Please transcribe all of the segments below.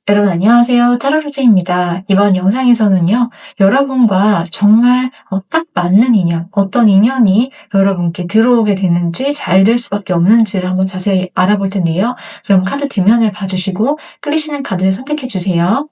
여러분 안녕하세요. 타로로즈입니다. 이번 영상에서는요, 여러분과 정말 딱 맞는 인연, 어떤 인연이 여러분께 들어오게 되는지 잘 될 수밖에 없는지를 한번 자세히 알아볼 텐데요. 그럼 카드 뒷면을 봐주시고 끌리시는 카드를 선택해 주세요.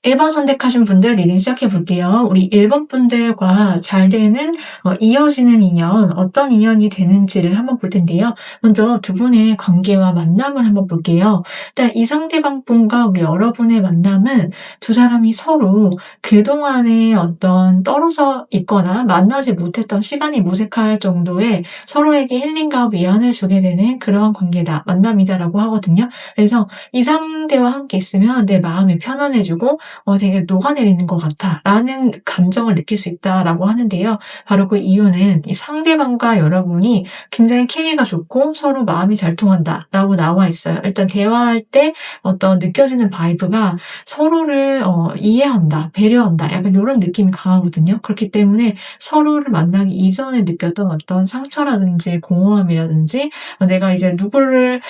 1번 선택하신 분들 리딩 시작해 볼게요. 우리 1번 분들과 잘 되는 이어지는 인연, 어떤 인연이 되는지를 한번 볼 텐데요. 먼저 두 분의 관계와 만남을 한번 볼게요. 일단 이 상대방 분과 우리 여러분의 만남은 두 사람이 서로 그동안에 어떤 떨어져 있거나 만나지 못했던 시간이 무색할 정도의 서로에게 힐링과 위안을 주게 되는 그러한 관계다, 만남이다라고 하거든요. 그래서 이 상대와 함께 있으면 내 마음이 편안해지고 되게 녹아내리는 것 같아.'라는 감정을 느낄 수 있다라고 하는데요. 바로 그 이유는 이 상대방과 여러분이 굉장히 케미가 좋고 서로 마음이 잘 통한다라고 나와 있어요. 일단 대화할 때 어떤 느껴지는 바이브가 서로를 이해한다, 배려한다, 약간 요런 느낌이 강하거든요. 그렇기 때문에 서로를 만나기 이전에 느꼈던 어떤 상처라든지 공허함이라든지 '내가 이제 누구를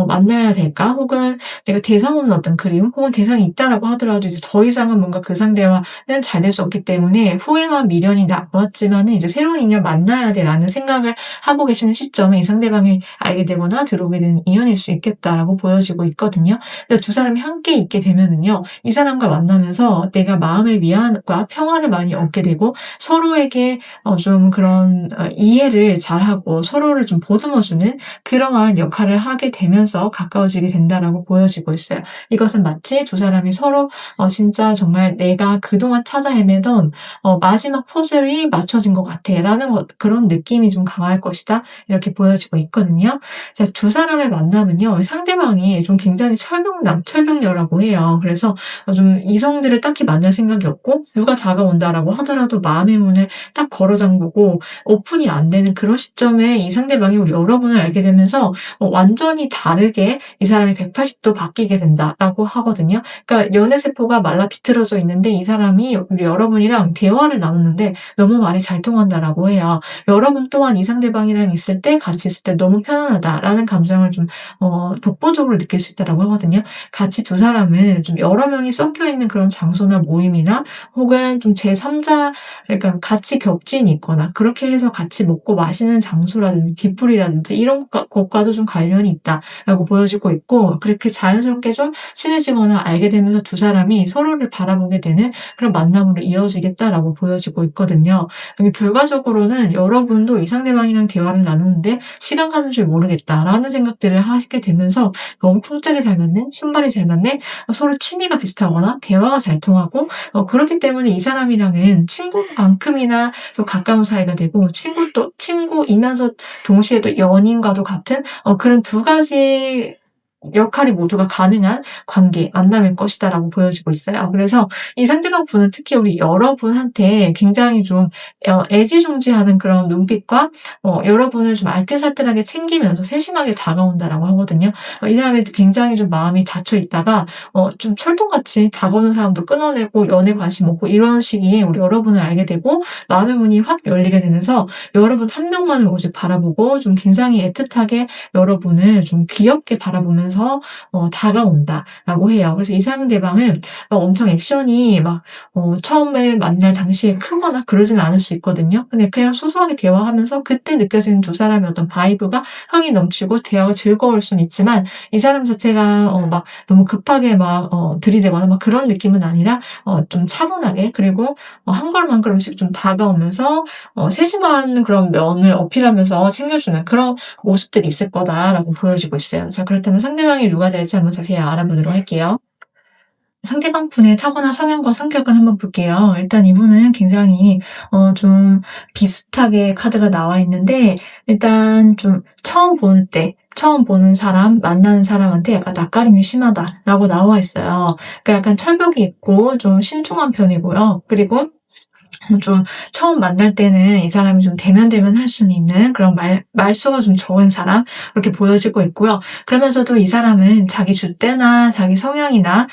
만나야 될까?' 혹은 '내가 대상 없는 어떤 그리움?' 혹은 대상이 있다라고 하더라도 이제 더 이상은 뭔가 그 상대와는 잘 될 수 없기 때문에 후회와 미련이 남았지만은 이제 '새로운 인연 만나야 돼.'라는 생각을 하고 계시는 시점에 이 상대방이 알게 되거나 들어오게 되는 인연일 수 있겠다라고 보여지고 있거든요. 그래서 두 사람이 함께 있게 되면은요, 이 사람과 만나면서 내가 마음의 위안과 평화를 많이 얻게 되고 서로에게 좀 그런 이해를 잘하고 서로를 좀 보듬어 주는 그러한 역할을 하게 되면서 가까워지게 된다라고 보여지고 있어요. 이것은 마치 두 사람이 서로 진짜 정말 '내가 그동안 찾아 헤매던 마지막 퍼즐이 맞춰진 것 같아.'라는 그런 느낌이 좀 강할 것이다, 이렇게 보여지고 있거든요. 자, 두 사람의 만남은요, 상대방이 좀 굉장히 철벽남철벽녀라고 해요. 그래서 좀 이성들을 딱히 만날 생각이 없고 누가 다가온다라고 하더라도 마음의 문을 딱 걸어 잠그고 오픈이 안 되는 그런 시점에 이 상대방이 우리 여러분을 알게 되면서 완전히 다르게 이 사람이 180도 바뀌게 된다라고 하거든요. 그러니까 연애 세포가 말라 비틀어져 있는데 이 사람이 우리 여러분이랑 대화를 나누는데 너무 말이 잘 통한다라고 해요. 여러분 또한 이 상대방이랑 있을 때, 같이 있을 때 '너무 편안하다.'라는 감정을 좀 독보적으로 느낄 수 있다라고 하거든요. 같이 두 사람은 좀 여러 명이 섞여 있는 그런 장소나 모임이나 혹은 좀 제3자, 그러니까 같이 겹친이 있거나 그렇게 해서 같이 먹고 마시는 장소라든지 뒤풀이라든지 이런 것과도 좀 관련이 있다라고 보여지고 있고, 그렇게 자연스럽게 좀 친해지거나 알게 되면서 두 사람이 서로 서로를 바라보게 되는 그런 만남으로 이어지겠다라고 보여지고 있거든요. 여기 결과적으로는 여러분도 이 상대방이랑 대화를 나누는데 '시간 가는 줄 모르겠다.'라는 생각들을 하게 되면서 너무 풍짝이 잘 맞네, 순발이 잘 맞네, 서로 취미가 비슷하거나 대화가 잘 통하고 그렇기 때문에 이 사람이랑은 친구만큼이나 좀 가까운 사이가 되고 친구도 친구이면서 동시에 또 연인과도 같은 그런 두 가지 역할이 모두가 가능한 관계, 만남일 것이다라고 보여지고 있어요. 그래서 이 상대방 분은 특히 우리 여러분한테 굉장히 좀 애지중지하는 그런 눈빛과 여러분을 좀 알뜰살뜰하게 챙기면서 세심하게 다가온다라고 하거든요. 이 사람이 굉장히 좀 마음이 닫혀 있다가 좀 철통같이 다가오는 사람도 끊어내고 연애 관심 없고 이런 식이 우리 여러분을 알게 되고 마음의 문이 확 열리게 되면서 여러분 한 명만을 오직 바라보고 좀 굉장히 애틋하게 여러분을 좀 귀엽게 바라보면서 다가온다라고 해요. 그래서 이 상대방은 엄청 액션이 막 처음에 만날 당시에 크거나 그러진 않을 수 있거든요. 근데 그냥 소소하게 대화하면서 그때 느껴지는 두 사람의 어떤 바이브가 흥이 넘치고 대화가 즐거울 수는 있지만 이 사람 자체가 막 너무 급하게 막 들이대거나 막 그런 느낌은 아니라 좀 차분하게, 그리고 한 걸음 한 걸음씩 좀 다가오면서 세심한 그런 면을 어필하면서 챙겨주는 그런 모습들이 있을 거다라고 보여지고 있어요. 자, 그렇다면 상대방이 누가 될지 한번 자세히 알아보도록 할게요. 상대방 분의 타고난 성향과 성격을 한번 볼게요. 일단 이분은 굉장히 좀 비슷하게 카드가 나와 있는데, 일단 좀 처음 보는 사람, 만나는 사람한테 약간 낯가림이 심하다라고 나와 있어요. 그러니까 약간 철벽이 있고 좀 신중한 편이고요. 그리고 좀 처음 만날 때는 이 사람이 좀 대면대면할 수는 있는 그런 말수가 좀 적은 사람, 그렇게 보여지고 있고요. 그러면서도 이 사람은 자기 줏대나 자기 성향이나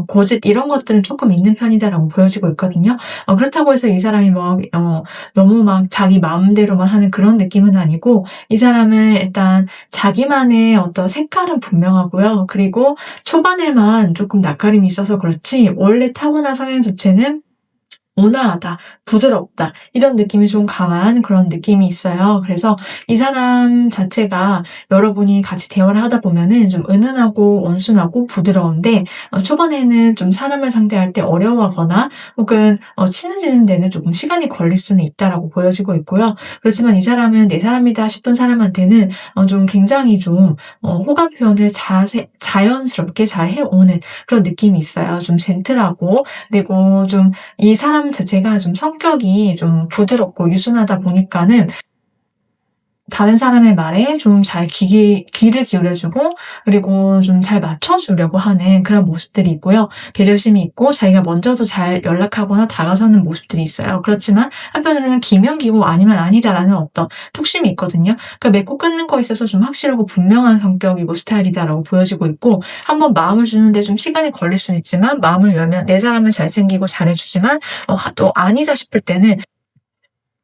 고집 이런 것들은 조금 있는 편이다라고 보여지고 있거든요. 그렇다고 해서 이 사람이 막 너무 막 자기 마음대로만 하는 그런 느낌은 아니고, 이 사람은 일단 자기만의 어떤 색깔은 분명하고요. 그리고 초반에만 조금 낯가림이 있어서 그렇지 원래 타고난 성향 자체는 온화하다, 부드럽다, 이런 느낌이 좀 강한 그런 느낌이 있어요. 그래서 이 사람 자체가 여러분이 같이 대화를 하다 보면은 좀 은은하고 온순하고 부드러운데, 초반에는 좀 사람을 상대할 때 어려워하거나 혹은 친해지는 데는 조금 시간이 걸릴 수는 있다라고 보여지고 있고요. 그렇지만 이 사람은 내 사람이다 싶은 사람한테는 좀 굉장히 좀 호감 표현을 자연스럽게 잘 해오는 그런 느낌이 있어요. 좀 젠틀하고, 그리고 좀 이 사람 자체가 좀 성격이 좀 부드럽고 유순하다 보니까는 다른 사람의 말에 좀 잘 귀를 기울여주고, 그리고 좀 잘 맞춰주려고 하는 그런 모습들이 있고요. 배려심이 있고 자기가 먼저도 잘 연락하거나 다가서는 모습들이 있어요. 그렇지만 한편으로는 기면 기고 아니면 아니다라는 어떤 툭심이 있거든요. 그러니까 맺고 끊는 거에 있어서 좀 확실하고 분명한 성격이고 스타일이다라고 보여지고 있고, 한번 마음을 주는데 좀 시간이 걸릴 수는 있지만 마음을 열면 내 사람을 잘 챙기고 잘해주지만 또 아니다 싶을 때는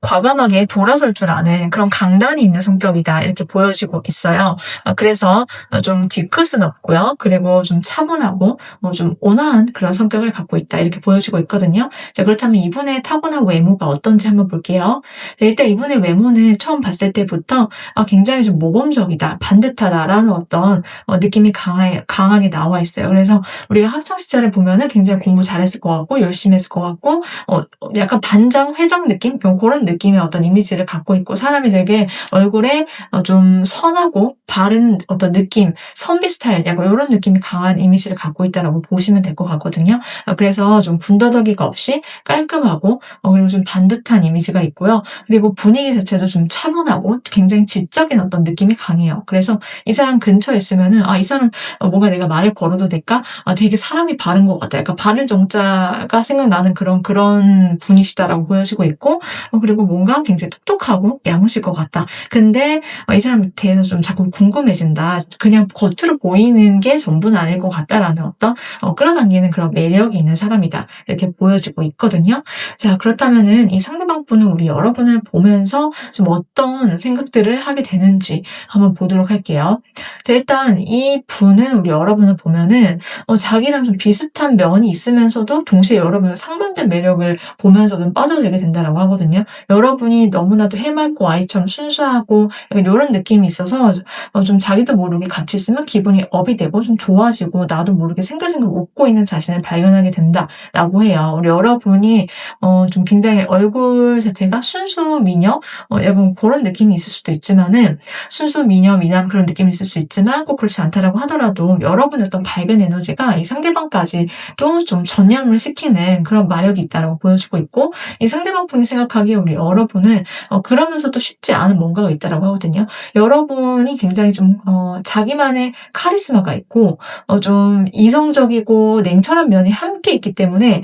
과감하게 돌아설 줄 아는 그런 강단이 있는 성격이다, 이렇게 보여지고 있어요. 그래서 좀 뒤끝은 없고요. 그리고 좀 차분하고 좀 온화한 그런 성격을 갖고 있다, 이렇게 보여지고 있거든요. 자, 그렇다면 이분의 타고난 외모가 어떤지 한번 볼게요. 자, 일단 이분의 외모는 처음 봤을 때부터 굉장히 좀 모범적이다, 반듯하다라는 어떤 느낌이 강하게 나와 있어요. 그래서 우리가 학창 시절에 보면은 굉장히 공부 잘했을 것 같고 열심히 했을 것 같고 약간 반장 회장 느낌? 그런 느낌의 어떤 이미지를 갖고 있고, 사람이 되게 얼굴에 좀 선하고 바른 어떤 느낌, 선비 스타일, 약간 요런 느낌이 강한 이미지를 갖고 있다라고 보시면 될 것 같거든요. 그래서 좀 군더더기가 없이 깔끔하고 그리고 좀 반듯한 이미지가 있고요. 그리고 분위기 자체도 좀 차분하고 굉장히 지적인 어떤 느낌이 강해요. 그래서 이 사람 근처에 있으면은 이 사람 뭔가 내가 말을 걸어도 될까? 되게 사람이 바른 것 같다, 약간 바른 정자가 생각나는 그런 분이시다라고 보여지고 있고, 그리고 뭔가 굉장히 똑똑하고 야무실 것 같다. 근데 이 사람 대해서 좀 자꾸 궁금해진다. 그냥 겉으로 보이는 게 전부는 아닐 것 같다라는 어떤 끌어당기는 그런 매력이 있는 사람이다, 이렇게 보여지고 있거든요. 자, 그렇다면은 이 상대방 분은 우리 여러분을 보면서 좀 어떤 생각들을 하게 되는지 한번 보도록 할게요. 그래서 일단 이분은 우리 여러분을 보면은 자기랑 좀 비슷한 면이 있으면서도 동시에 여러분의 상반된 매력을 보면서 좀 빠져들게 된다라고 하거든요. 여러분이 너무나도 해맑고 아이처럼 순수하고 약간 요런 느낌이 있어서 좀 자기도 모르게 같이 있으면 기분이 업이 되고 좀 좋아지고 나도 모르게 생글생글 웃고 있는 자신을 발견하게 된다라고 해요. 우리 여러분이 좀 굉장히 얼굴 자체가 순수 미녀 약간 고런 느낌이 있을 수도 있지만은 순수 미녀 미남 그런 느낌이 있을 수 있지만 꼭 그렇지 않다라고 하더라도 여러분의 어떤 밝은 에너지가 이 상대방까지 또 좀 전염을 시키는 그런 마력이 있다라고 보여주고 있고 이 상대방 분이 생각하기에 우리 여러분은 그러면서도 쉽지 않은 뭔가가 있다라고 하거든요. 여러분이 굉장히 좀 자기만의 카리스마가 있고 좀 이성적이고 냉철한 면이 함께 있기 때문에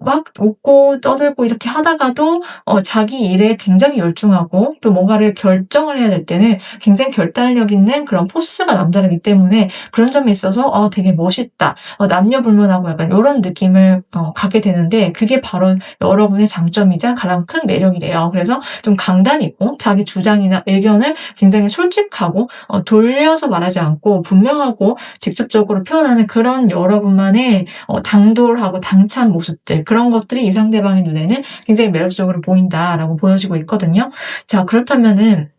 막 웃고 떠들고 이렇게 하다가도 자기 일에 굉장히 열중하고 또 뭔가를 결정을 해야 될 때는 굉장히 결단력 있는 그런 포스가 남다르기 때문에 그런 점에 있어서 되게 멋있다. 남녀불문하고 약간 요런 느낌을 갖게 되는데 그게 바로 여러분의 장점이자 가장 큰 매력이래요. 그래서 좀 강단 있고 자기 주장이나 의견을 굉장히 솔직하고 돌려서 말하지 않고 분명하고 직접적으로 표현하는 그런 여러분만의 당돌하고 당찬 모습들 그런 것들이 이 상대방의 눈에는 굉장히 매력적으로 보인다라고 보여지고 있거든요. 자, 그렇다면은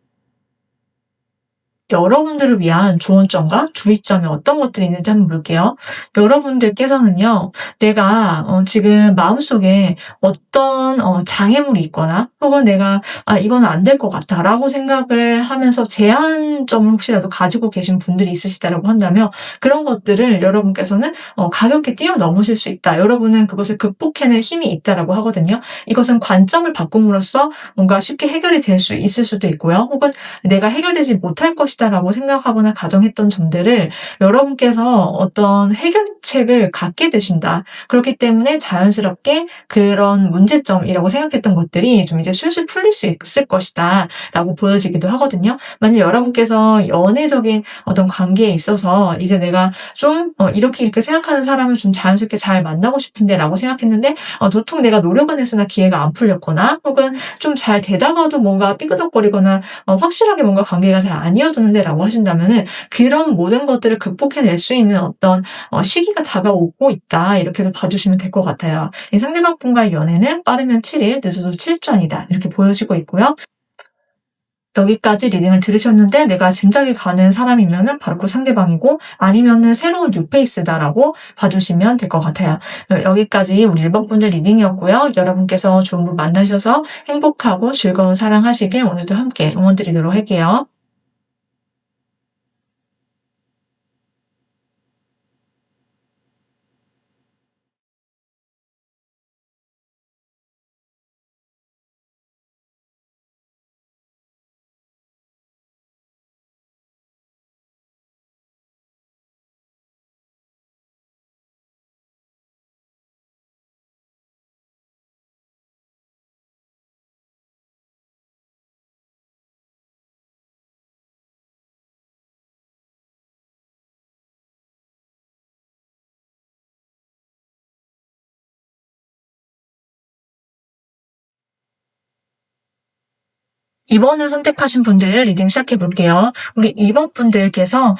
여러분들을 위한 조언점과 주의점이 어떤 것들이 있는지 한번 볼게요. 여러분들께서는요, 내가 지금 마음속에 어떤 장애물이 있거나 혹은 내가 '아 이거는 안 될 것 같다.'라고 생각을 하면서 제한점을 혹시라도 가지고 계신 분들이 있으시다라고 한다면 그런 것들을 여러분께서는 가볍게 뛰어넘으실 수 있다. 여러분은 그것을 극복해낼 힘이 있다라고 하거든요. 이것은 관점을 바꿈으로써 뭔가 쉽게 해결이 될 수 있을 수도 있고요. 혹은 '내가 해결되지 못할 것이다.'라고 생각하거나 가정했던 점들을 여러분께서 어떤 해결책을 갖게 되신다. 그렇기 때문에 자연스럽게 그런 문제점이라고 생각했던 것들이 좀 이제 술술 풀릴 수 있을 것이다라고 보여지기도 하거든요. 만약 여러분께서 연애적인 어떤 관계에 있어서 이제 내가 좀 이렇게 생각하는 사람을 좀 자연스럽게 잘 만나고 싶은데라고 생각했는데 도통 내가 노력은 했으나 기회가 안 풀렸거나 혹은 좀 잘 되다가도 뭔가 삐그덕거리거나 확실하게 뭔가 관계가 잘 안 이어졌는데라고 하신다면은 그런 모든 것들을 극복해낼 수 있는 어떤 시기가 다가오고 있다. 이렇게도 봐주시면 될 것 같아요. 이 상대방 분과의 연애는 빠르면 7일, 늦어도 7주 안이다. 이렇게 보여지고 있고요. 여기까지 리딩을 들으셨는데 내가 짐작이 가는 사람이면은 바로 그 상대방이고 아니면은 새로운 뉴페이스다라고 봐주시면 될 것 같아요. 여기까지 우리 1번 분들 리딩이었고요. 여러분께서 좋은 분 만나셔서 행복하고 즐거운 사랑하시길 오늘도 함께 응원드리도록 할게요. 이번을 선택하신 분들 리딩 시작해 볼게요. 우리 2번 분들께서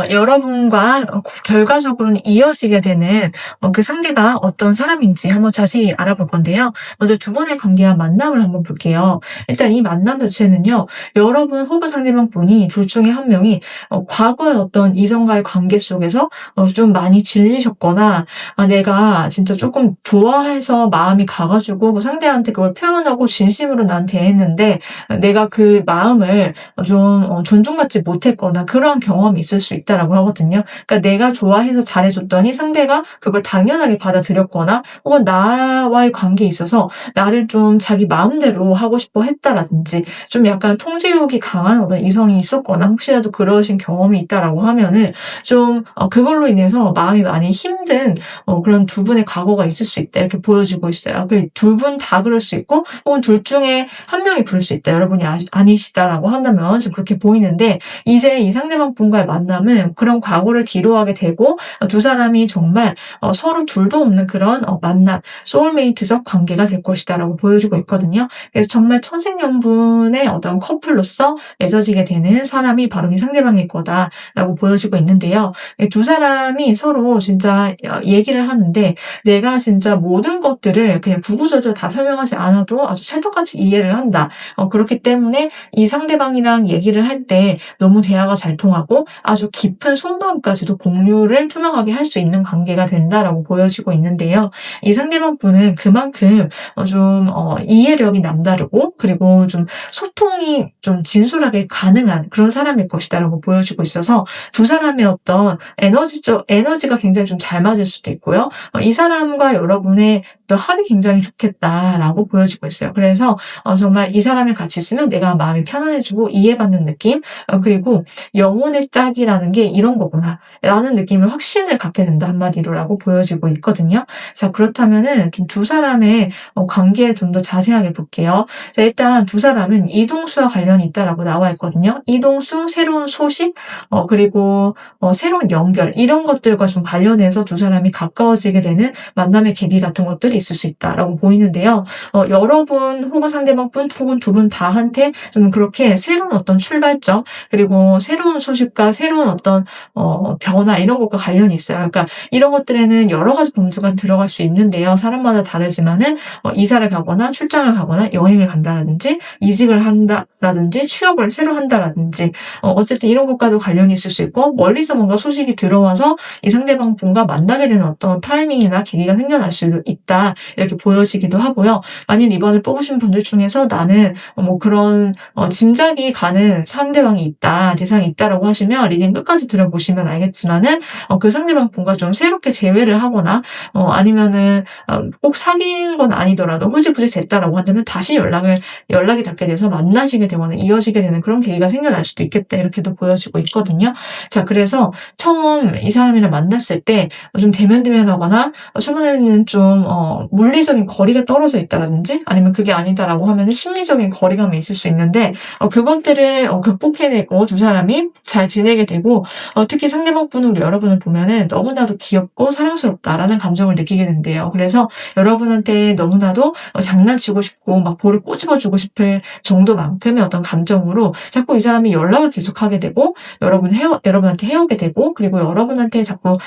여러분과 결과적으로는 이어지게 되는 그 상대가 어떤 사람인지 한번 자세히 알아볼 건데요. 먼저 두 분의 관계와 만남을 한번 볼게요. 일단 이 만남 자체는요. 여러분 혹은 상대방 분이 둘 중에 한 명이 과거의 어떤 이성과의 관계 속에서 좀 많이 질리셨거나 내가 진짜 조금 좋아해서 마음이 가 가지고 뭐 상대한테 그걸 표현하고 진심으로 난 대했는데 내가 그 마음을 좀 존중받지 못했거나 그러한 경험이 있을 수 있다라고 하거든요. 그러니까 내가 좋아해서 잘해 줬더니 상대가 그걸 당연하게 받아들였거나 혹은 나와의 관계에 있어서 나를 좀 자기 마음대로 하고 싶어 했다라든지 좀 약간 통제욕이 강한 어떤 이성이 있었거나 혹시라도 그러신 경험이 있다라고 하면은 좀 그걸로 인해서 마음이 많이 힘든 그런 두 분의 과거가 있을 수 있다 이렇게 보여지고 있어요. 그 두 분 다 그럴 수 있고 혹은 둘 중에 한 명이 그럴 수 있다. 여러분이 상대방이 아니시다라고 한다면 좀 그렇게 보이는데 이제 이 상대방 분과의 만남은 그런 과거를 뒤로하게 되고 두 사람이 정말 서로 둘도 없는 그런 만남, 소울메이트적 관계가 될 것이다라고 보여주고 있거든요. 그래서 정말 천생연분의 어떤 커플로서 맺어지게 되는 사람이 바로 이 상대방일 거다라고 보여주고 있는데요. 두 사람이 서로 진짜 얘기를 하는데 내가 진짜 모든 것들을 그냥 구구절절 다 설명하지 않아도 아주 찰떡같이 이해를 한다. 그렇기 때문에 이 상대방이랑 얘기를 할 때 너무 대화가 잘 통하고 아주 깊은 속마음까지도 공유를 투명하게 할 수 있는 관계가 된다라고 보여지고 있는데요. 이 상대방 분은 그만큼 이해력이 남다르고 그리고 좀 소통이 좀 진솔하게 가능한 그런 사람일 것이다라고 보여지고 있어서 두 사람의 어떤 에너지가 굉장히 좀 잘 맞을 수도 있고요. 이 사람과 여러분의 또 합이 굉장히 좋겠다라고 보여지고 있어요. 그래서 정말 이 사람을 같이 있으면 내가 마음이 편안해지고 이해받는 느낌, 그리고 영혼의 짝이라는 게 이런 거구나 라는 느낌을 확신을 갖게 된다 한마디로라고 보여지고 있거든요. 자, 그렇다면은 좀 두 사람의 관계를 좀 더 자세하게 볼게요. 자, 일단 두 사람은 이동수와 관련이 있다라고 나와 있거든요. 이동수, 새로운 소식, 그리고 새로운 연결 이런 것들과 좀 관련해서 두 사람이 가까워지게 되는 만남의 계기 같은 것들이 있을 수 있다라고 보이는데요. 여러분 혹은 상대방 분 혹은 두 분 다한테 좀 그렇게 새로운 어떤 출발점 그리고 새로운 소식과 새로운 어떤 변화 이런 것과 관련이 있어요. 그러니까 이런 것들에는 여러 가지 범주가 들어갈 수 있는데요. 사람마다 다르지만은 이사를 가거나 출장을 가거나 여행을 간다든지 이직을 한다라든지 취업을 새로 한다라든지 어쨌든 이런 것과도 관련이 있을 수 있고 멀리서 뭔가 소식이 들어와서 이 상대방 분과 만나게 되는 어떤 타이밍이나 계기가 생겨날 수 있다 이렇게 보여지기도 하고요. 만일 이번에 뽑으신 분들 중에서 나는 그런 짐작이 가는 상대방이 있다, 대상이 있다라고 하시면 리딩 끝까지 들어보시면 알겠지만은 그 상대방 분과 좀 새롭게 재회를 하거나 아니면은 꼭 사귄 건 아니더라도 흐지부지 됐다라고 한다면 다시 연락이 닿게 돼서 만나시게 되거나 이어지게 되는 그런 계기가 생겨날 수도 있겠다 이렇게도 보여지고 있거든요. 자, 그래서 처음 이 사람이랑 만났을 때 좀 대면대면하거나 처음에는 좀 물리적인 거리가 떨어져 있다라든지 아니면 그게 아니다라고 하면은 심리적인 거리감이 있을 수 있는데 그것들을 극복해내고 두 사람이 잘 지내게 되고 특히 상대방 분을 여러분을 보면은 너무나도 귀엽고 사랑스럽다라는 감정을 느끼게 된대요. 그래서 여러분한테 너무나도 장난치고 싶고 막 볼을 꼬집어주고 싶을 정도만큼의 어떤 감정으로 자꾸 이 사람이 연락을 계속하게 되고 여러분한테 해오게 되고 그리고 여러분한테 자꾸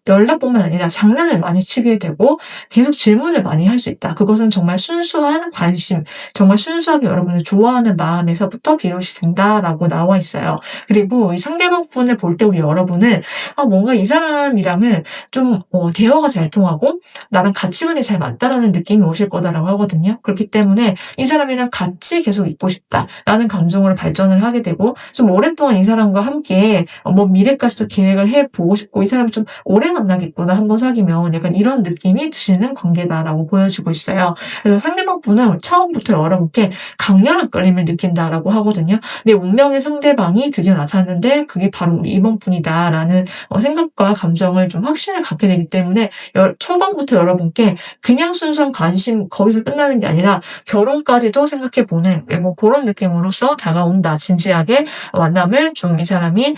연락뿐만 아니라 장난을 많이 치게 되고 계속 질문을 많이 할 수 있다. 그것은 정말 순수한 관심, 정말 순수하게 여러분을 좋아하는 마음에서부터 비롯이 된다라고 나와 있어요. 그리고 이 상대방 분을 볼 때 우리 여러분은 뭔가 이 사람이랑은 좀 대화가 잘 통하고 나랑 가치관이 잘 맞다라는 느낌이 오실 거다라고 하거든요. 그렇기 때문에 이 사람이랑 같이 계속 있고 싶다라는 감정으로 발전을 하게 되고 좀 오랫동안 이 사람과 함께 미래까지도 계획을 해보고 싶고 이 사람을 좀 오래 만나겠구나 한번 사귀면 약간 이런 느낌이 드시는 관계다라고 보여지고 있어요. 그래서 상대방 분은 처음부터 여러분께 강렬한 끌림을 느낀다라고 하거든요. 내 운명의 상대방이 드디어 나타났는데 그게 바로 우리 이번 분이다라는 생각과 감정을 좀 확신을 갖게 되기 때문에 초반부터 여러분께 그냥 순수한 관심 거기서 끝나는 게 아니라 결혼까지도 생각해보는 그런 느낌으로서 다가온다. 진지하게 만남을 좀 이 사람이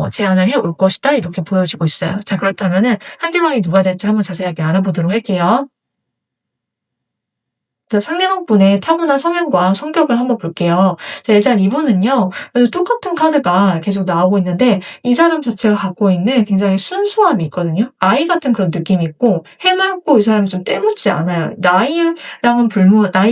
제안을 해올 것이다. 이렇게 보여지고 있어요. 자, 그렇다면은 상대방이 누가 될지 한번 자세하게 알아보도록 할게요. 자, 상대방 분의 타고난 성향과 성격을 한번 볼게요. 자, 일단 이분은요, 똑같은 카드가 계속 나오고 있는데, 이 사람 자체가 갖고 있는 굉장히 순수함이 있거든요. 아이 같은 그런 느낌이 있고, 해맑고 이 사람이 좀 때묻지 않아요. 나이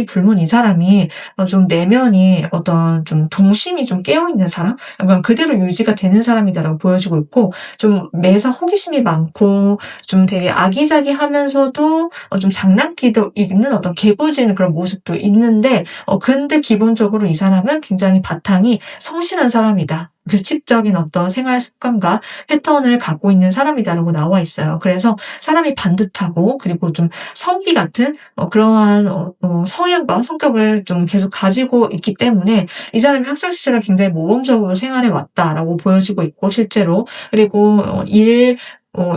불문 이 사람이 좀 내면이 어떤 좀 동심이 좀 깨어있는 사람? 약간 그대로 유지가 되는 사람이다라고 보여지고 있고, 좀 매사 호기심이 많고, 좀 되게 아기자기하면서도 좀 장난기도 있는 어떤 개구진 그런 모습도 있는데 근데 기본적으로 이 사람은 굉장히 바탕이 성실한 사람이다. 규칙적인 어떤 생활 습관과 패턴을 갖고 있는 사람이다라고 나와 있어요. 그래서 사람이 반듯하고 그리고 좀 성기 같은 그러한 성향과 성격을 좀 계속 가지고 있기 때문에 이 사람이 학창 시절에 굉장히 모범적으로 생활해 왔다라고 보여지고 있고 실제로 그리고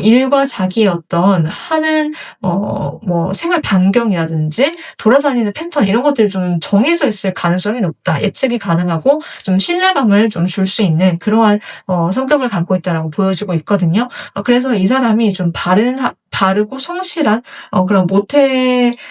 일과 자기의 어떤 하는 뭐 생활 반경이라든지 돌아다니는 패턴 이런 것들이 좀 정해져 있을 가능성이 높다. 예측이 가능하고 좀 신뢰감을 좀 줄 수 있는 그러한 성격을 갖고 있다라고 보여지고 있거든요. 그래서 이 사람이 좀 바르고 성실한 그런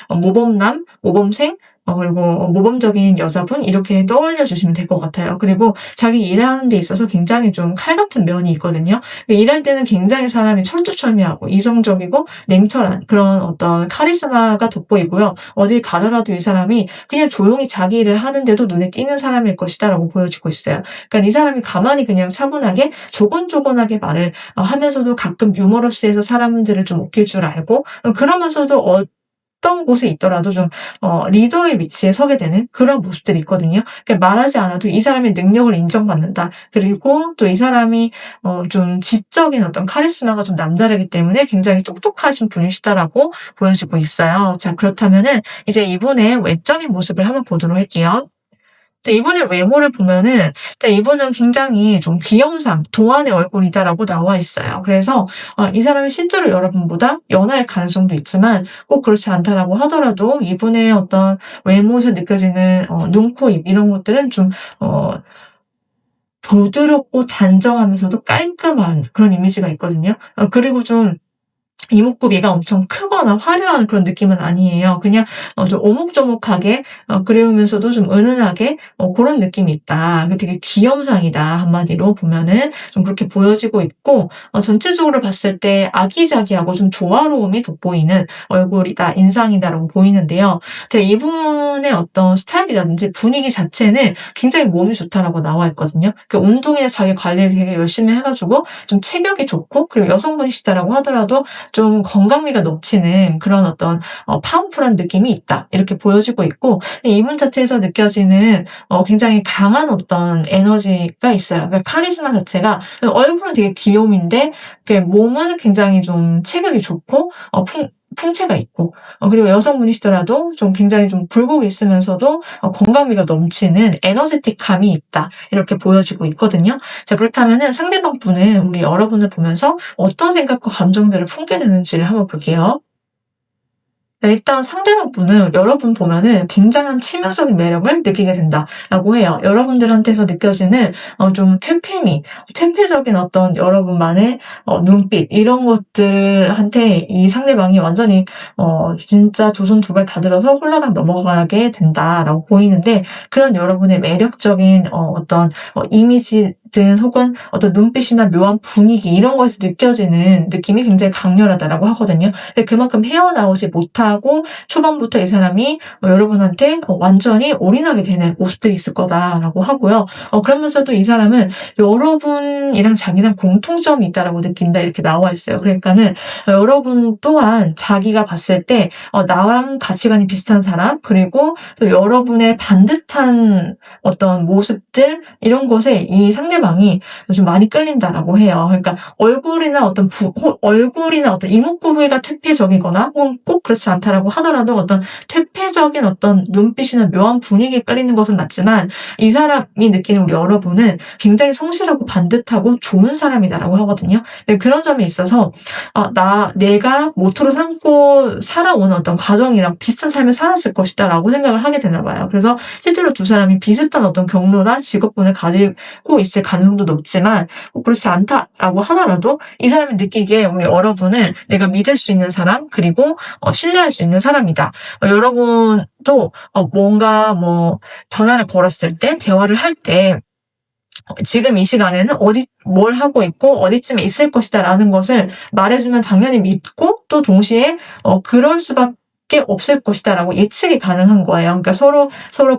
모범남, 모범생 그리고 모범적인 여자분 이렇게 떠올려 주시면 될 것 같아요. 그리고 자기 일하는 데 있어서 굉장히 좀 칼 같은 면이 있거든요. 일할 때는 굉장히 사람이 철두철미하고 이성적이고 냉철한 그런 어떤 카리스마가 돋보이고요. 어딜 가더라도 이 사람이 그냥 조용히 자기 일을 하는데도 눈에 띄는 사람일 것이다라고 보여지고 있어요. 그러니까 이 사람이 가만히 그냥 차분하게 조곤조곤하게 말을 하면서도 가끔 유머러스해서 사람들을 좀 웃길 줄 알고 그러면서도 어떤 곳에 있더라도 좀 리더의 위치에 서게 되는 그런 모습들이 있거든요. 그러니까 말하지 않아도 이 사람의 능력을 인정받는다. 그리고 또 이 사람이 좀 지적인 어떤 카리스마가 좀 남다르기 때문에 굉장히 똑똑하신 분이시다라고 보여지고 있어요. 자, 그렇다면은 이제 이분의 외적인 모습을 한번 보도록 할게요. 근데 이분의 외모를 보면은 이분은 굉장히 좀 귀염상 동안의 얼굴이다라고 나와 있어요. 그래서 이 사람이 실제로 여러분보다 연하일 가능성도 있지만 꼭 그렇지 않다라고 하더라도 이분의 어떤 외모에서 느껴지는 눈, 코, 입 이런 것들은 좀 부드럽고 단정하면서도 깔끔한 그런 이미지가 있거든요. 그리고 좀 이목구비가 엄청 크거나 화려한 그런 느낌은 아니에요. 그냥 좀 오목조목하게 그러면서도 좀 은은하게 고런 느낌이 있다. 되게 귀염상이다 한마디로 보면은 좀 그렇게 보여지고 있고 전체적으로 봤을 때 아기자기하고 좀 조화로움이 돋보이는 얼굴이다, 인상이다라고 보이는데요. 이분의 어떤 스타일이라든지 분위기 자체는 굉장히 몸이 좋다라고 나와 있거든요. 운동이나 자기 관리를 되게 열심히 해 가지고 좀 체격이 좋고 그리고 여성분이시다라고 하더라도 좀 건강미가 넘치는 그런 어떤 파워풀한 느낌이 있다. 이렇게 보여지고 있고 이분 자체에서 느껴지는 굉장히 강한 어떤 에너지가 있어요. 그러니까 카리스마 자체가 얼굴은 되게 귀요미인데 몸은 굉장히 좀 체격이 좋고 풍채가 있고 그리고 여성분이시더라도 좀 굉장히 좀 굴곡이 있으면서도 건강미가 넘치는 에너제틱함이 있다. 이렇게 보여지고 있거든요. 자, 그렇다면은 상대방 분은 우리 여러분을 보면서 어떤 생각과 감정들을 품게 되는지를 한번 볼게요. 네, 일단 상대방 분은 여러분 보면은 굉장한 치명적인 매력을 느끼게 된다라고 해요. 여러분들한테서 느껴지는 좀 퇴폐적인 어떤 여러분만의 눈빛 이런 것들한테 이 상대방이 완전히 진짜 두 손 두 발 다 들어서 홀라당 넘어가게 된다라고 보이는데 그런 여러분의 매력적인 어떤 이미지든 혹은 어떤 눈빛이나 묘한 분위기 이런 거에서 느껴지는 느낌이 굉장히 강렬하다라고 하거든요. 근데 그만큼 헤어나오지 못하고 초반부터 이 사람이 여러분한테 완전히 올인하게 되는 모습들이 있을 거다라고 하고요. 그러면서도 이 사람은 여러분이랑 자기랑 공통점이 있다라고 느낀다 이렇게 나와 있어요. 그러니까는 여러분 또한 자기가 봤을 때 나랑 가치관이 비슷한 사람 그리고 또 여러분의 반듯한 어떤 모습들 이런 것에 이 상대방이 좀 많이 끌린다라고 해요. 그러니까 얼굴이나 어떤 이목구비가 퇴폐적이거나 혹은 꼭 그렇지 않다라고 하더라도 어떤 퇴폐적인 어떤 눈빛이나 묘한 분위기에 끌리는 것은 맞지만 이 사람이 느끼는 우리 여러분은 굉장히 성실하고 반듯하고 좋은 사람이다라고 하거든요. 네, 그런 점에 있어서 내가 모토로 삼고 살아온 어떤 과정이랑 비슷한 삶을 살았을 것이다라고 생각을 하게 되나 봐요. 그래서 실제로 두 사람이 비슷한 어떤 경로나 직업군을 가지고 있을 가능성도 높지만 그렇지 않다라고 하더라도 이 사람이 느끼기에 우리 여러분은 내가 믿을 수 있는 사람 그리고 신뢰할 수 있는 사람이다. 여러분도 뭔가 전화를 걸었을 때 대화를 할 때 지금 이 시간에는 뭘 하고 있고 어디쯤에 있을 것이다라는 것을 말해주면 당연히 믿고 또 동시에 그럴 수밖에 없을 것이다라고 예측이 가능한 거예요. 그러니까 서로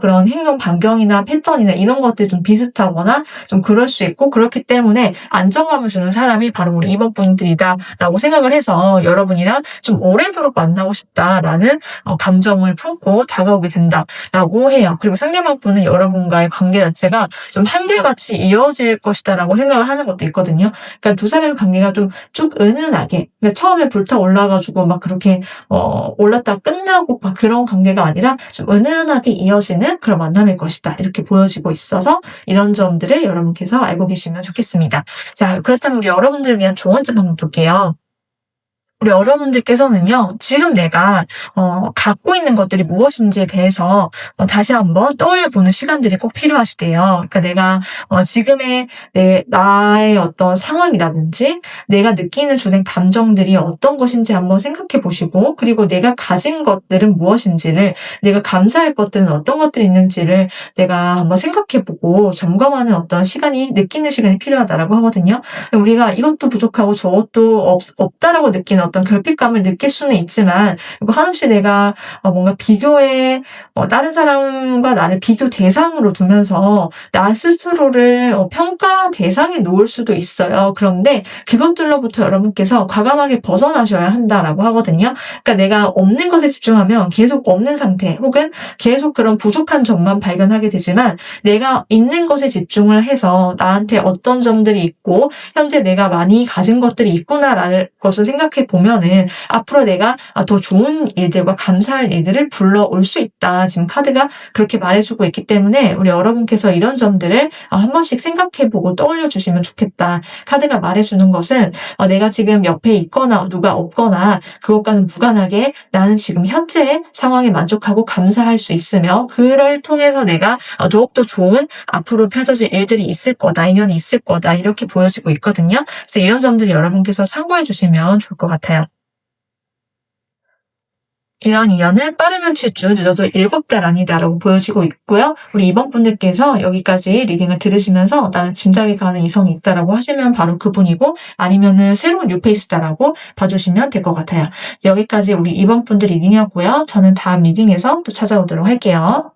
그런 행동 반경이나 패턴이나 이런 것들이 좀 비슷하거나 좀 그럴 수 있고 그렇기 때문에 안정감을 주는 사람이 바로 우리 이번 분들이다라고 생각을 해서 여러분이랑 좀 오래도록 만나고 싶다라는 감정을 품고 다가오게 된다라고 해요. 그리고 상대방 분은 여러분과의 관계 자체가 좀 한결같이 이어질 것이다라고 생각을 하는 것도 있거든요. 그러니까 두 사람의 관계가 좀 쭉 은은하게 그러니까 처음에 불타 올라가지고 막 그렇게 올랐다 끝나고 막 그런 관계가 아니라 좀 은은하게 이어지는 그런 만남일 것이다. 이렇게 보여지고 있어서 이런 점들을 여러분께서 알고 계시면 좋겠습니다. 자, 그렇다면 우리 여러분들을 위한 조언 좀 한번 볼게요. 우리 여러분들께서는요, 지금 내가 갖고 있는 것들이 무엇인지에 대해서 다시 한번 떠올려 보는 시간들이 꼭 필요하시대요. 그러니까 내가 지금의 나의 어떤 상황이라든지 내가 느끼는 주된 감정들이 어떤 것인지 한번 생각해 보시고, 그리고 내가 가진 것들은 무엇인지를, 내가 감사할 것들은 어떤 것들이 있는지를 내가 한번 생각해 보고 점검하는 어떤 시간이, 느끼는 시간이 필요하다라고 하거든요. 우리가 이것도 부족하고 저것도 없다라고 느끼는 어떤 결핍감을 느낄 수는 있지만, 이거 한없이 내가 뭔가 비교에 다른 사람과 나를 비교 대상으로 두면서 나 스스로를 평가 대상에 놓을 수도 있어요. 그런데 그것들로부터 여러분께서 과감하게 벗어나셔야 한다라고 하거든요. 그러니까 내가 없는 것에 집중하면 계속 없는 상태, 혹은 계속 그런 부족한 점만 발견하게 되지만, 내가 있는 것에 집중을 해서 나한테 어떤 점들이 있고 현재 내가 많이 가진 것들이 있구나라는 것을 생각해 보면은 앞으로 내가 더 좋은 일들과 감사할 일들을 불러올 수 있다. 지금 카드가 그렇게 말해주고 있기 때문에 우리 여러분께서 이런 점들을 한 번씩 생각해보고 떠올려 주시면 좋겠다. 카드가 말해주는 것은 내가 지금 옆에 있거나 누가 없거나 그것과는 무관하게 나는 지금 현재의 상황에 만족하고 감사할 수 있으며, 그를 통해서 내가 더욱더 좋은 앞으로 펼쳐질 일들이 있을 거다, 인연이 있을 거다, 이렇게 보여지고 있거든요. 그래서 이런 점들이 여러분께서 참고해 주시면 좋을 것 같아요. 이러한 인연은 빠르면 7주, 늦어도 7달 아니다라고 보여지고 있고요. 우리 이번 분들께서 여기까지 리딩을 들으시면서 나는 짐작이 가는 이성이 있다라고 하시면 바로 그분이고, 아니면은 새로운 뉴페이스다라고 봐주시면 될 것 같아요. 여기까지 우리 이번 분들 리딩이었고요. 저는 다음 리딩에서 또 찾아오도록 할게요.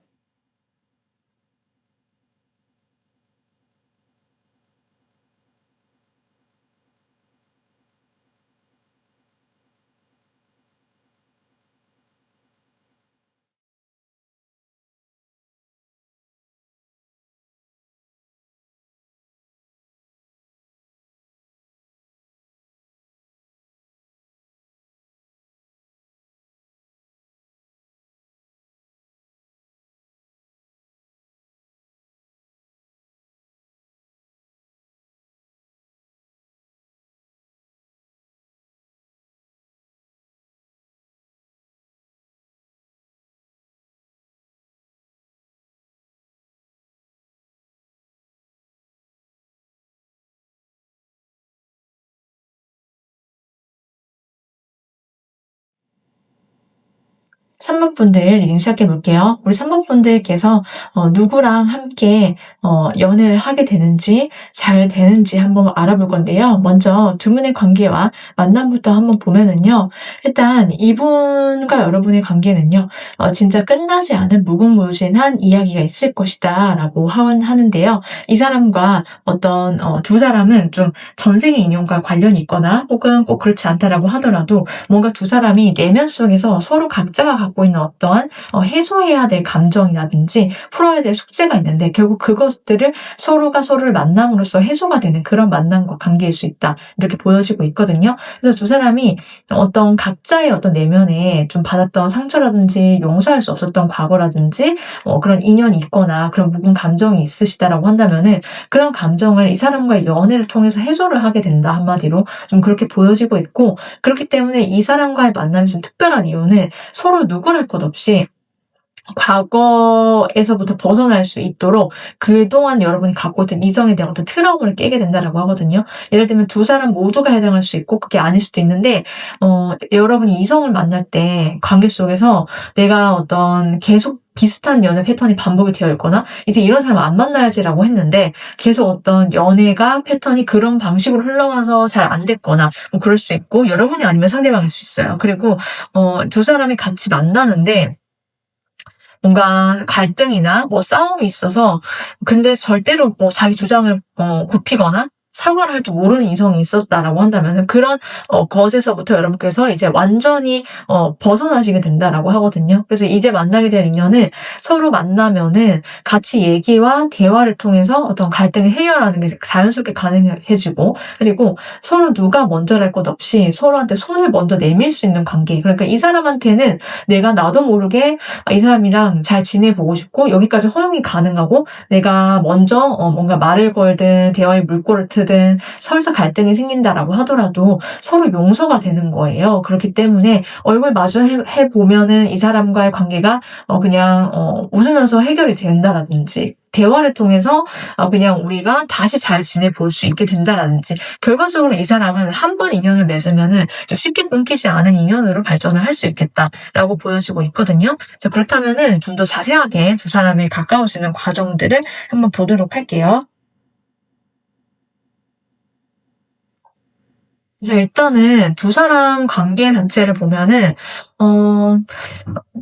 3번 분들 리딩 시작해 볼게요. 우리 3번 분들께서 누구랑 함께 연애를 하게 되는지, 잘 되는지 한번 알아볼 건데요. 먼저 두 분의 관계와 만남부터 한번 보면은요. 일단 이분과 여러분의 관계는요. 진짜 끝나지 않은 무궁무진한 이야기가 있을 것이다 라고 하는데요. 이 사람과 어떤 두 사람은 좀 전생의 인연과 관련이 있거나, 혹은 꼭 그렇지 않다라고 하더라도 뭔가 두 사람이 내면 속에서 서로 각자가 갖고 있는 어떠한 해소해야 될 감정이라든지 풀어야 될 숙제가 있는데, 결국 그것들을 서로가 서로를 만남으로써 해소가 되는 그런 만남과 관계일 수 있다, 이렇게 보여지고 있거든요. 그래서 두 사람이 어떤 각자의 어떤 내면에 좀 받았던 상처라든지 용서할 수 없었던 과거라든지 그런 인연이 있거나 그런 묵은 감정이 있으시다라고 한다면은, 그런 감정을 이 사람과의 연애를 통해서 해소를 하게 된다, 한마디로 좀 그렇게 보여지고 있고, 그렇기 때문에 이 사람과의 만남이 좀 특별한 이유는 서로 누구랄 것 없이 과거에서부터 벗어날 수 있도록 그동안 여러분이 갖고 있던 이성에 대한 어떤 트라우마를 깨게 된다라고 하거든요. 예를 들면 두 사람 모두가 해당할 수 있고 그게 아닐 수도 있는데, 여러분이 이성을 만날 때 관계 속에서 내가 어떤 계속 비슷한 연애 패턴이 반복이 되어 있거나, 이제 이런 사람 안 만나야지라고 했는데 계속 어떤 연애가 패턴이 그런 방식으로 흘러가서 잘 안 됐거나, 뭐 그럴 수 있고, 여러분이 아니면 상대방일 수 있어요. 그리고 두 사람이 같이 만나는데 뭔가 갈등이나 뭐 싸움이 있어서, 근데 절대로 뭐 자기 주장을 굽히거나 사과를 할 줄 모르는 이성이 있었다라고 한다면은 그런 것에서부터 여러분께서 이제 완전히 벗어나시게 된다라고 하거든요. 그래서 이제 만나게 될 인연은 서로 만나면은 같이 얘기와 대화를 통해서 어떤 갈등을 해결하는 게 자연스럽게 가능해지고, 그리고 서로 누가 먼저랄 것 없이 서로한테 손을 먼저 내밀 수 있는 관계. 그러니까 이 사람한테는 내가 나도 모르게 이 사람이랑 잘 지내보고 싶고 여기까지 허용이 가능하고, 내가 먼저 뭔가 말을 걸든 대화의 물꼬를 트든 설사 갈등이 생긴다라고 하더라도 서로 용서가 되는 거예요. 그렇기 때문에 얼굴 마주해 보면은 이 사람과의 관계가 그냥 웃으면서 해결이 된다라든지, 대화를 통해서 그냥 우리가 다시 잘 지내볼 수 있게 된다라든지, 결과적으로 이 사람은 한 번 인연을 맺으면은 좀 쉽게 끊기지 않은 인연으로 발전을 할 수 있겠다라고 보여지고 있거든요. 자, 그렇다면은 좀 더 자세하게 두 사람이 가까워지는 과정들을 한번 보도록 할게요. 자, 일단은 두 사람 관계 자체를 보면은 어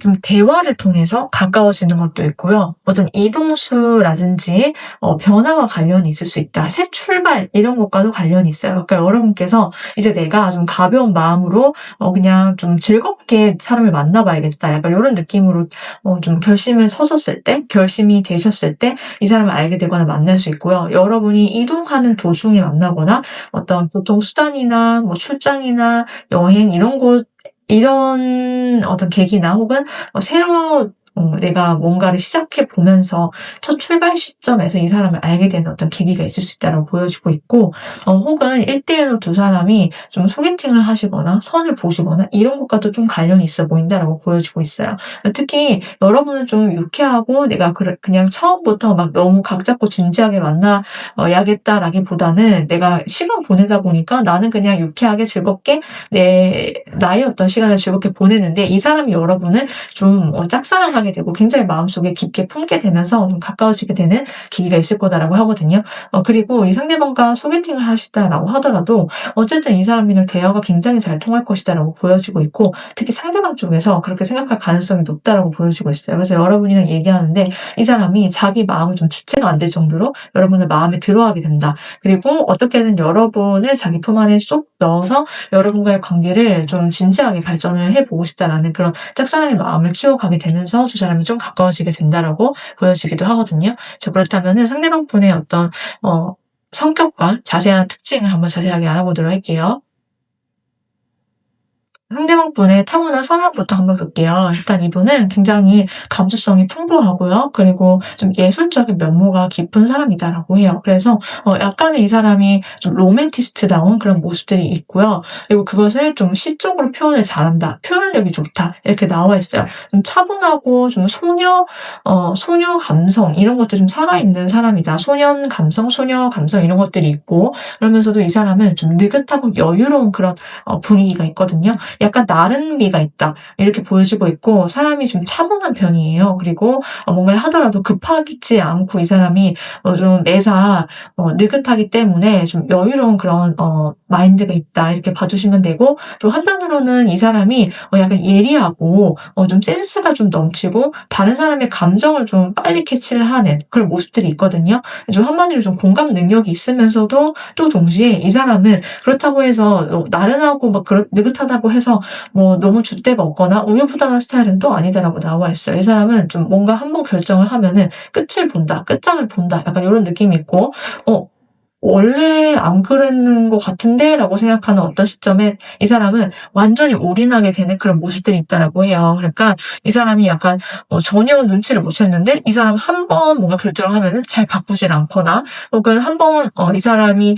좀 대화를 통해서 가까워지는 것도 있고요. 어떤 이동수라든지 변화와 관련이 있을 수 있다. 새 출발 이런 것과도 관련이 있어요. 그러니까 여러분께서 이제 내가 좀 가벼운 마음으로 그냥 좀 즐겁게 사람을 만나 봐야겠다. 약간 요런 느낌으로 좀 결심을 서셨을 때, 결심이 되셨을 때 이 사람을 알게 되거나 만날 수 있고요. 여러분이 이동하는 도중에 만나거나 어떤 교통수단이나 뭐 출장이나 여행 이런 어떤 계기나 혹은 새로 내가 뭔가를 시작해 보면서 첫 출발 시점에서 이 사람을 알게 되는 어떤 계기가 있을 수 있다고 보여지고 있고, 혹은 1대1로 두 사람이 좀 소개팅을 하시거나 선을 보시거나 이런 것과도 좀 관련이 있어 보인다라고 보여지고 있어요. 특히 여러분은 좀 유쾌하고 내가 그냥 처음부터 막 너무 각 잡고 진지하게 만나 야겠다라기보다는 내가 시간 보내다 보니까 나는 그냥 유쾌하게 즐겁게 나의 어떤 시간을 즐겁게 보내는데, 이 사람이 여러분을 좀 짝사랑하게 되고 굉장히 마음속에 깊게 품게 되면서 좀 가까워지게 되는 기회가 있을 거다라고 하거든요. 그리고 이 상대방과 소개팅을 하시다라고 하더라도 어쨌든 이 사람이랑 대화가 굉장히 잘 통할 것이다라고 보여지고 있고, 특히 상대방 쪽에서 그렇게 생각할 가능성이 높다라고 보여지고 있어요. 그래서 여러분이랑 얘기하는데 이 사람이 자기 마음을 좀 주체가 안 될 정도로 여러분을 마음에 들어하게 된다. 그리고 어떻게든 여러분을 자기 품 안에 쏙 넣어서 여러분과의 관계를 좀 진지하게 발전을 해보고 싶다라는 그런 짝사랑의 마음을 키워가게 되면서 두 사람이 좀 가까워지게 된다라고 보여지기도 하거든요. 자, 그렇다면은 상대방 분의 어떤 성격과 자세한 특징을 한번 자세하게 알아보도록 할게요. 상대방 분의 타고난 성향부터 한번 볼게요. 일단 이분은 굉장히 감수성이 풍부하고요. 그리고 좀 예술적인 면모가 깊은 사람이다라고 해요. 그래서 약간의 이 사람이 좀 로맨티스트다운 그런 모습들이 있고요. 그리고 그것을 좀 시적으로 표현을 잘한다. 표현력이 좋다. 이렇게 나와 있어요. 좀 차분하고 좀 소녀 감성 이런 것들이 좀 살아있는 사람이다. 소년 감성, 소녀 감성 이런 것들이 있고, 그러면서도 이 사람은 좀 느긋하고 여유로운 그런 분위기가 있거든요. 약간 나른미가 있다. 이렇게 보여지고 있고, 사람이 좀 차분한 편이에요. 그리고 뭔가를 하더라도 급하지 않고 이 사람이 좀 매사 느긋하기 때문에 좀 여유로운 그런 마인드가 있다. 이렇게 봐주시면 되고, 또 한편으로는 이 사람이 약간 예리하고 좀 센스가 좀 넘치고 다른 사람의 감정을 좀 빨리 캐치를 하는 그런 모습들이 있거든요. 좀 한마디로 좀 공감 능력이 있으면서도 또 동시에 이 사람은 그렇다고 해서 나른하고 막 느긋하다고 해서 뭐 너무 줏대가 없거나 우유부단한 스타일은 또 아니다라고 나와 있어요. 이 사람은 좀 뭔가 한 번 결정을 하면은 끝을 본다, 끝장을 본다, 약간 이런 느낌이 있고, 어, 원래 안 그랬는 것 같은데라고 생각하는 어떤 시점에 이 사람은 완전히 올인하게 되는 그런 모습들이 있다라고 해요. 그러니까 이 사람이 약간 전혀 눈치를 못 챘는데 이 사람 한 번 뭔가 결정을 하면은 잘 바꾸질 않거나, 혹은 한 번 이 사람이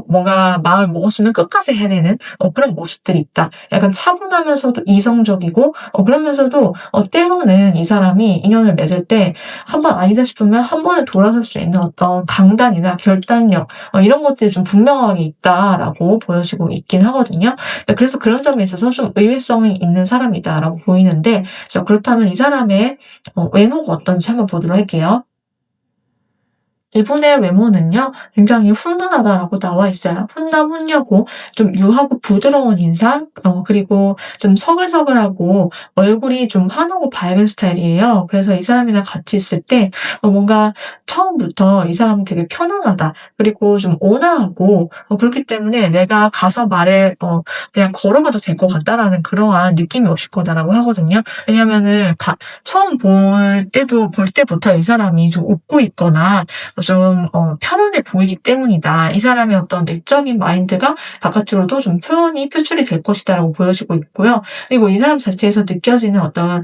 뭔가 마음을 먹었으면 끝까지 해내는 그런 모습들이 있다. 약간 차분하면서도 이성적이고, 그러면서도 때로는 이 사람이 인연을 맺을 때 한 번 아니다 싶으면 한 번에 돌아설 수 있는 어떤 강단이나 결단력, 이런 것들이 좀 분명하게 있다라고 보여지고 있긴 하거든요. 네, 그래서 그런 점에 있어서 좀 의외성이 있는 사람이다라고 보이는데, 자, 그렇다면 이 사람의 외모가 어떤지 한번 보도록 할게요. 이분의 외모는요, 굉장히 훈훈하다라고 나와 있어요. 훈남훈녀고 좀 유하고 부드러운 인상, 그리고 좀 서글서글하고 얼굴이 좀 환하고 밝은 스타일이에요. 그래서 이 사람이랑 같이 있을 때 뭔가 처음부터 이 사람은 되게 편안하다. 그리고 좀 온화하고 그렇기 때문에 내가 가서 말을 그냥 걸어봐도 될 것 같다라는 그러한 느낌이 오실 거다라고 하거든요. 왜냐면은 처음 볼 때부터 이 사람이 좀 웃고 있거나 좀 편안해 보이기 때문이다. 이 사람의 어떤 내적인 마인드가 바깥으로도 좀 표현이 표출이 될 것이다라고 보여지고 있고요. 그리고 이 사람 자체에서 느껴지는 어떤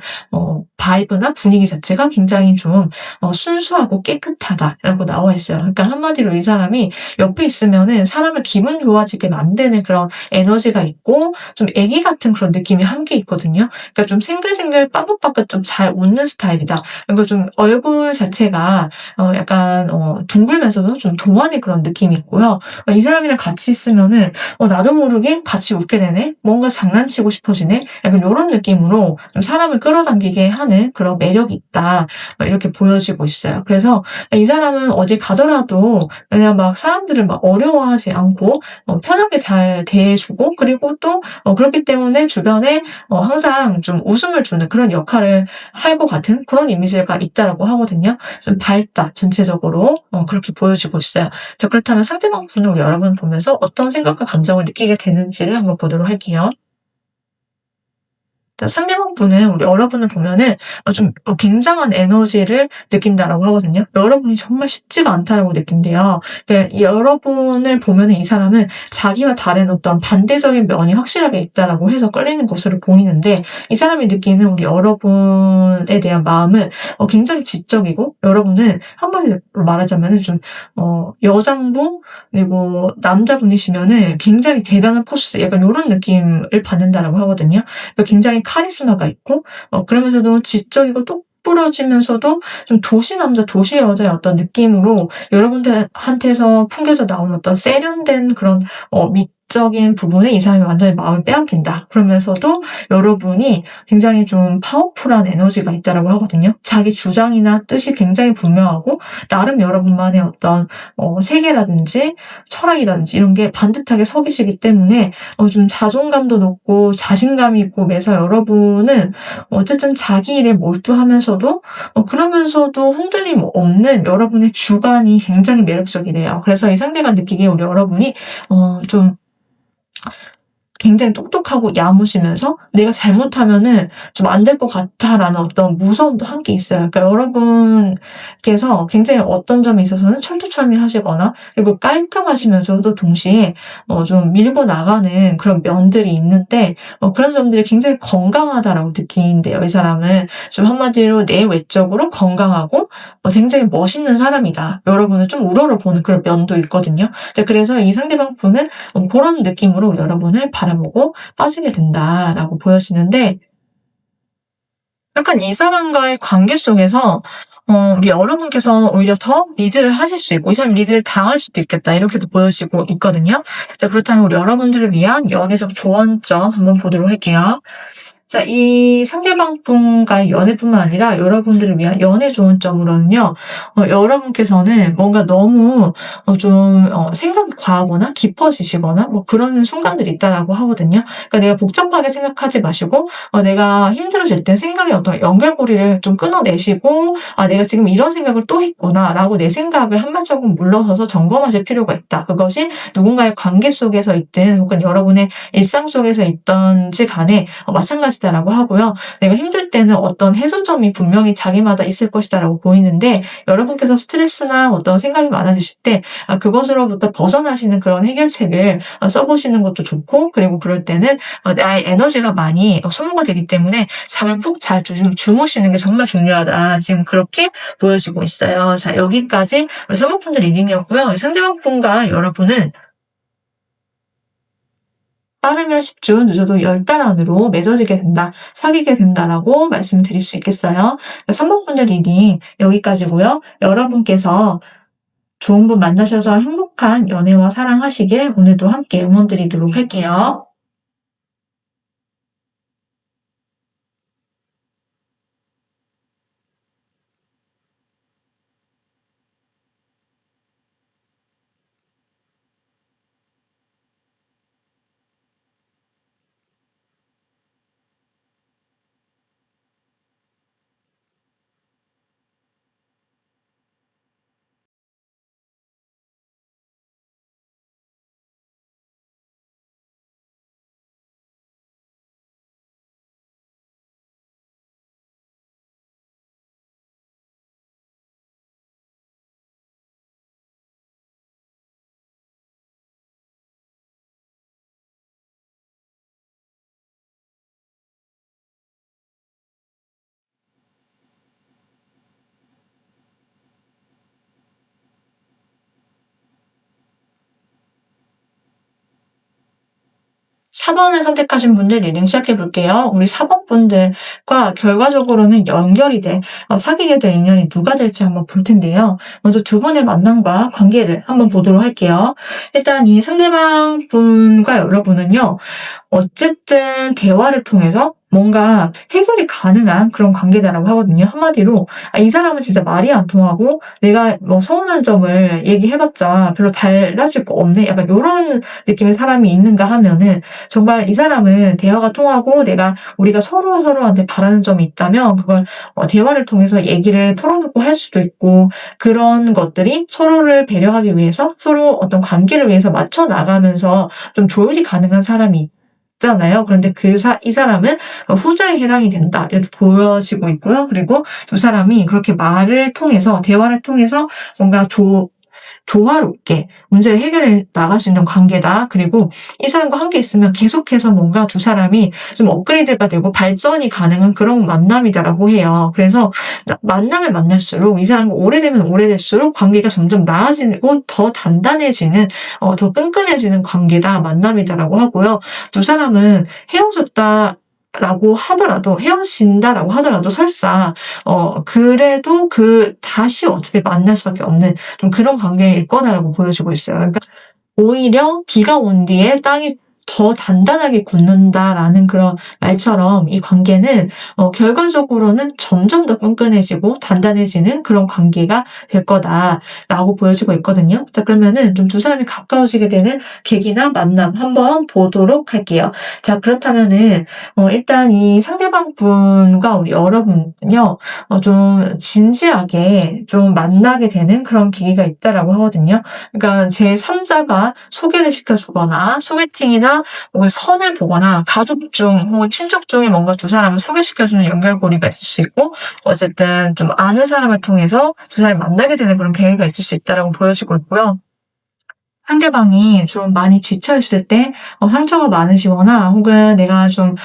바이브나 분위기 자체가 굉장히 좀 순수하고 깨끗하다라고 나와 있어요. 그러니까 한마디로 이 사람이 옆에 있으면은 사람을 기분 좋아지게 만드는 그런 에너지가 있고 좀 애기 같은 그런 느낌이 함께 있거든요. 그러니까 좀 싱글싱글 빠긋빠긋 좀 잘 웃는 스타일이다. 그리고 좀 얼굴 자체가 약간 둥글면서도 좀 동안의 그런 느낌이 있고요. 이 사람이랑 같이 있으면은 나도 모르게 같이 웃게 되네? 뭔가 장난치고 싶어지네? 약간 요런 느낌으로 좀 사람을 끌어당기게 하는 그런 매력이 있다. 이렇게 보여지고 있어요. 그래서 이 사람은 어딜 가더라도 그냥 막 사람들을 막 어려워하지 않고 편하게 잘 대해주고 그리고 또 그렇기 때문에 주변에 항상 좀 웃음을 주는 그런 역할을 할 것 같은 그런 이미지가 있다라고 하거든요. 좀 밝다 전체적으로 그렇게 보여지고 있어요. 자, 그렇다면 상대방 분을 여러분 보면서 어떤 생각과 감정을 느끼게 되는지를 한번 보도록 할게요. 상대방 분은 우리 여러분을 보면은 좀 굉장한 에너지를 느낀다라고 하거든요. 여러분이 정말 쉽지가 않다라고 느낀대요. 여러분을 보면은 이 사람은 자기와 다른 어떤 반대적인 면이 확실하게 있다라고 해서 끌리는 것으로 보이는데 이 사람이 느끼는 우리 여러분에 대한 마음은 굉장히 지적이고 여러분은 한마디로 말하자면은 좀 여장부 그리고 남자분이시면은 굉장히 대단한 포스 약간 요런 느낌을 받는다라고 하거든요. 굉장히 카리스마가 있고 그러면서도 지적이고 똑부러지면서도 좀 도시 남자 도시 여자의 어떤 느낌으로 여러분들한테서 풍겨져 나오는 어떤 세련된 그런 미적인 부분에 이 사람이 완전히 마음을 빼앗긴다. 그러면서도 여러분이 굉장히 좀 파워풀한 에너지가 있다라고 하거든요. 자기 주장이나 뜻이 굉장히 분명하고 나름 여러분만의 어떤 세계라든지 철학이라든지 이런 게 반듯하게 서 계시기 때문에 좀 자존감도 높고 자신감이 있고 그래서 여러분은 어쨌든 자기 일에 몰두하면서도 그러면서도 흔들림 없는 여러분의 주관이 굉장히 매력적이래요. 그래서 이 상대가 느끼기에 우리 여러분이 좀 굉장히 똑똑하고 야무지면서 '내가 잘못하면은 좀 안 될 것 같다.'라는 어떤 무서움도 함께 있어요. 그러니까 여러분께서 굉장히 어떤 점에 있어서는 철두철미하시거나 그리고 깔끔하시면서도 동시에 좀 밀고 나가는 그런 면들이 있는데 그런 점들이 굉장히 건강하다라고 느낀대요, 이 사람은. 좀 한마디로 내 외적으로 건강하고 굉장히 멋있는 사람이다. 여러분을 좀 우러러보는 그런 면도 있거든요. 이제 그래서 이 상대방 분은 그런 느낌으로 여러분을 바라보고 빠지게 된다라고 보여지는데 약간 이 사람과의 관계 속에서 우리 여러분께서 오히려 더 리드를 하실 수 있고 이 사람이 리드를 당할 수도 있겠다 이렇게도 보여지고 있거든요. 자, 그렇다면 우리 여러분들을 위한 연애적 조언점 한번 보도록 할게요. 자, 이 상대방 분과의 연애뿐만 아니라 여러분들을 위한 연애 좋은 점으로는요. 여러분께서는 뭔가 너무 생각이 과하거나 깊어지시거나 뭐 그런 순간들이 있다라고 하거든요. 그러니까 내가 복잡하게 생각하지 마시고 내가 힘들어질 때 생각의 어떤 연결고리를 좀 끊어내시고 '아 내가 지금 이런 생각을 또 했구나.'라고 내 생각을 한 발자국 물러서서 점검하실 필요가 있다. 그것이 누군가의 관계 속에서 있든 혹은 여러분의 일상 속에서 있든지 간에 마찬가지다라고 하고요. 내가 힘들 때는 어떤 해소점이 분명히 자기마다 있을 것이다라고 보이는데 여러분께서 스트레스나 어떤 생각이 많아지실 때 그것으로부터 벗어나시는 그런 해결책을 써보시는 것도 좋고 그리고 그럴 때는 나의 에너지가 많이 소모가 되기 때문에 잠을 푹 잘 주무시는 게 정말 중요하다. 지금 그렇게 보여지고 있어요. 자, 여기까지 우리 선목분들 리딩이었고요. 상대방 분과 여러분은 빠르면 10주, 늦어도 10달 안으로 맺어지게 된다, 사귀게 된다라고 말씀드릴 수 있겠어요. 3번분들 리딩 여기까지고요. 여러분께서 좋은 분 만나셔서 행복한 연애와 사랑하시길 오늘도 함께 응원드리도록 할게요. 4 번을 선택하신 분들 리딩 시작해 볼게요. 우리 4번 분들과 결과적으로는 연결이 돼 사귀게 될 인연이 누가 될지 한번 볼 텐데요. 먼저 두 분의 만남과 관계를 한번 보도록 할게요. 일단 이 상대방 분과 여러분은요. 어쨌든 대화를 통해서 뭔가 해결이 가능한 그런 관계다라고 하거든요. 한마디로 이 사람은 진짜 말이 안 통하고 내가 뭐 서운한 점을 얘기해봤자 별로 달라질 거 없네. 약간 요런 느낌의 사람이 있는가 하면은 정말 이 사람은 대화가 통하고 우리가 서로한테 바라는 점이 있다면 그걸 대화를 통해서 얘기를 털어놓고 할 수도 있고 그런 것들이 서로를 배려하기 위해서 서로 어떤 관계를 위해서 맞춰 나가면서 좀 조율이 가능한 사람이 있잖아요. 그런데 이 사람은 후자에 해당이 된다. 이렇게 보여지고 있고요. 그리고 두 사람이 그렇게 대화를 통해서 뭔가 조화롭게 문제를 해결해 나갈 수 있는 관계다. 그리고 이 사람과 함께 있으면 계속해서 뭔가 두 사람이 좀 업그레이드가 되고 발전이 가능한 그런 만남이다라고 해요. 그래서 만남을 만날수록 이 사람과 오래되면 오래될수록 관계가 점점 나아지고 더 단단해지는 더 끈끈해지는 관계다. 만남이다라고 하고요. 두 사람은 헤어진다라고 하더라도 설사 그래도 다시 어차피 만날 수밖에 없는 좀 그런 관계일 거다라고 보여지고 있어요. 그러니까 오히려 비가 온 뒤에 땅이 더 단단하게 굳는다라는 그런 말처럼 이 관계는 결과적으로는 점점 더 끈끈해지고 단단해지는 그런 관계가 될 거다라고 보여지고 있거든요. 자, 그러면은 좀 두 사람이 가까워지게 되는 계기나 만남 한번 보도록 할게요. 자, 그렇다면은 일단 이 상대방 분과 우리 여러분은요, 좀 진지하게 좀 만나게 되는 그런 계기가 있다라고 하거든요. 그러니까 제3자가 소개를 시켜주거나 소개팅이나 혹은 선을 보거나 가족 중 혹은 친족 중에 뭔가 두 사람을 소개시켜주는 연결고리가 있을 수 있고 어쨌든 좀 아는 사람을 통해서 두 사람이 만나게 되는 그런 계기가 있을 수 있다라고 보여지고 있고요. 상대방이 좀 많이 지쳐있을 때 상처가 많으시거나 혹은 내가 좀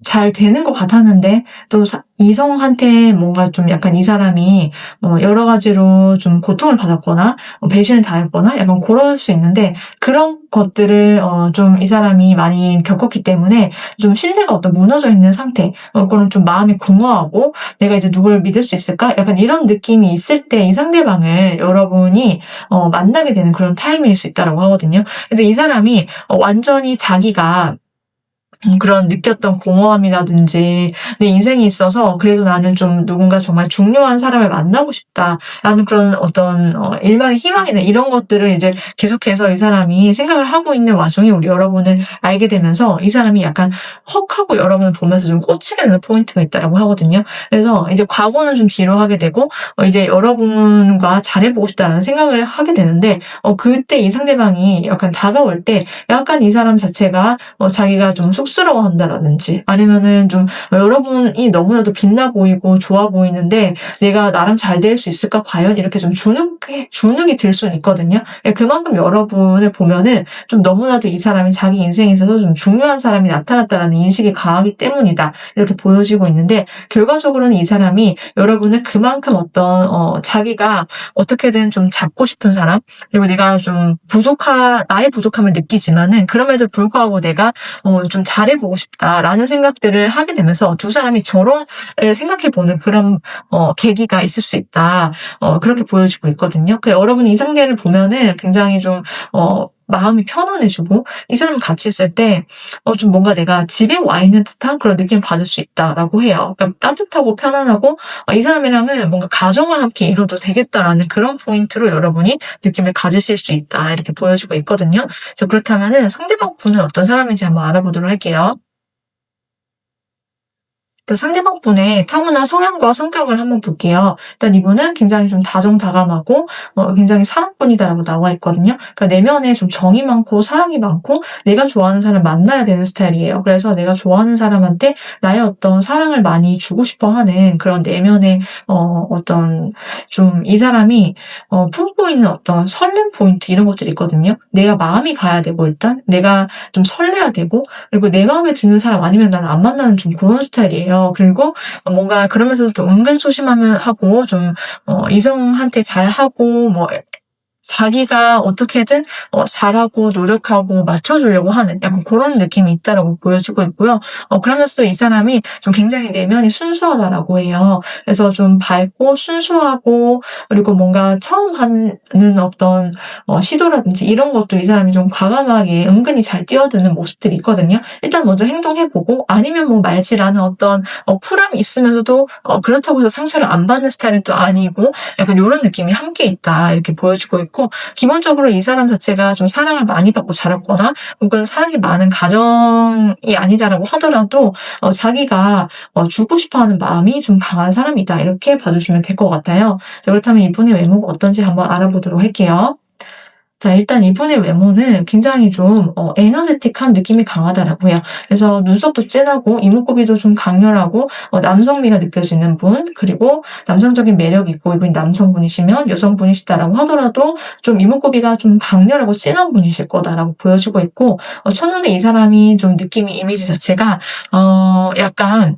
잘 되는 것 같았는데 또 이성한테 뭔가 좀 약간 이 사람이 여러 가지로 좀 고통을 받았거나 배신을 당했거나 약간 그럴 수 있는데 그런 것들을 좀 이 사람이 많이 겪었기 때문에 좀 신뢰가 무너져 있는 상태 그런 좀 마음이 공허하고 내가 이제 누굴 믿을 수 있을까? 약간 이런 느낌이 있을 때 이 상대방을 여러분이 만나게 되는 그런 타이밍일 수 있다라고 하거든요. 그래서 이 사람이 완전히 자기가 그런 느꼈던 공허함이라든지 내 인생에 있어서 그래도 나는 좀 누군가 정말 중요한 사람을 만나고 싶다라는 그런 어떤 일말의 희망이나 이런 것들을 이제 계속해서 이 사람이 생각을 하고 있는 와중에 우리 여러분을 알게 되면서 이 사람이 약간 헉 하고 여러분을 보면서 좀 꽂히게 되는 포인트가 있다라고 하거든요. 그래서 이제 과거는 좀 뒤로 하게 되고 이제 여러분과 잘해보고 싶다라는 생각을 하게 되는데 그때 이 상대방이 약간 다가올 때 약간 이 사람 자체가 자기가 좀 쑥스러워한다라든지 아니면은 좀 여러분이 너무나도 빛나 보이고 좋아 보이는데 내가 나랑 잘 될 수 있을까 과연 이렇게 좀 주눅이 들 수는 있거든요. 그만큼 여러분을 보면은 좀 너무나도 이 사람이 자기 인생에 있어서 좀 중요한 사람이 나타났다라는 인식이 강하기 때문이다 이렇게 보여지고 있는데 결과적으로는 이 사람이 여러분을 그만큼 어떤 자기가 어떻게든 좀 잡고 싶은 사람 그리고 내가 좀 나의 부족함을 느끼지만은 그럼에도 불구하고 내가 좀 잘해보고 싶다라는 생각들을 하게 되면서 두 사람이 결혼을 생각해보는 그런 계기가 있을 수 있다. 그렇게 보여지고 있거든요. 여러분이 이 상대를 보면은 굉장히 좀 마음이 편안해지고 이 사람 같이 있을 때 좀 뭔가 내가 집에 와 있는 듯한 그런 느낌을 받을 수 있다라고 해요. 그러니까 따뜻하고 편안하고 이 사람이랑은 뭔가 가정을 함께 이뤄도 되겠다라는 그런 포인트로 여러분이 느낌을 가지실 수 있다 이렇게 보여지고 있거든요. 그래서 그렇다면은 상대방 분은 어떤 사람인지 한번 알아보도록 할게요. 상대방 분의 타고난 성향과 성격을 한번 볼게요. 일단 이분은 굉장히 좀 다정다감하고 굉장히 사랑꾼이다라고 나와 있거든요. 그러니까 내면에 좀 정이 많고 사랑이 많고 내가 좋아하는 사람을 만나야 되는 스타일이에요. 그래서 내가 좋아하는 사람한테 나의 어떤 사랑을 많이 주고 싶어 하는 그런 내면의 어떤 좀 이 사람이 품고 있는 어떤 설렘 포인트 이런 것들이 있거든요. 내가 마음이 가야 되고 일단 내가 좀 설레야 되고 그리고 내 마음에 드는 사람 아니면 나는 안 만나는 좀 그런 스타일이에요. 그리고 뭔가 그러면서도 좀 은근 소심하면 하고 좀 이성한테 잘하고 뭐 자기가 어떻게든 잘하고 노력하고 맞춰주려고 하는 약간 그런 느낌이 있다라고 보여지고 있고요. 그러면서도 이 사람이 좀 굉장히 내면이 순수하다라고 해요. 그래서 좀 밝고 순수하고 그리고 뭔가 처음 하는 어떤 시도라든지 이런 것도 이 사람이 좀 과감하게 은근히 잘 뛰어드는 모습들이 있거든요. 일단 먼저 행동해보고 아니면 뭐 말지라는 어떤 쿨함이 있으면서도 그렇다고 해서 상처를 안 받는 스타일은 또 아니고 약간 요런 느낌이 함께 있다 이렇게 보여지고 있고, 기본적으로 이 사람 자체가 좀 사랑을 많이 받고 자랐거나 혹은 사랑이 많은 가정이 아니다라고 하더라도 자기가 주고 싶어하는 마음이 좀 강한 사람이다 이렇게 봐주시면 될 것 같아요. 자, 그렇다면 이분의 외모가 어떤지 한번 알아보도록 할게요. 자, 일단 이분의 외모는 굉장히 좀 에너제틱한 느낌이 강하다라고 해요. 그래서 눈썹도 진하고 이목구비도 좀 강렬하고 남성미가 느껴지는 분, 그리고 남성적인 매력이 있고 이분이 남성분이시면 여성분이시다라고 하더라도 좀 이목구비가 좀 강렬하고 진한 분이실 거다라고 보여지고 있고, 첫눈에 이 사람이 좀 느낌이 이미지 자체가 약간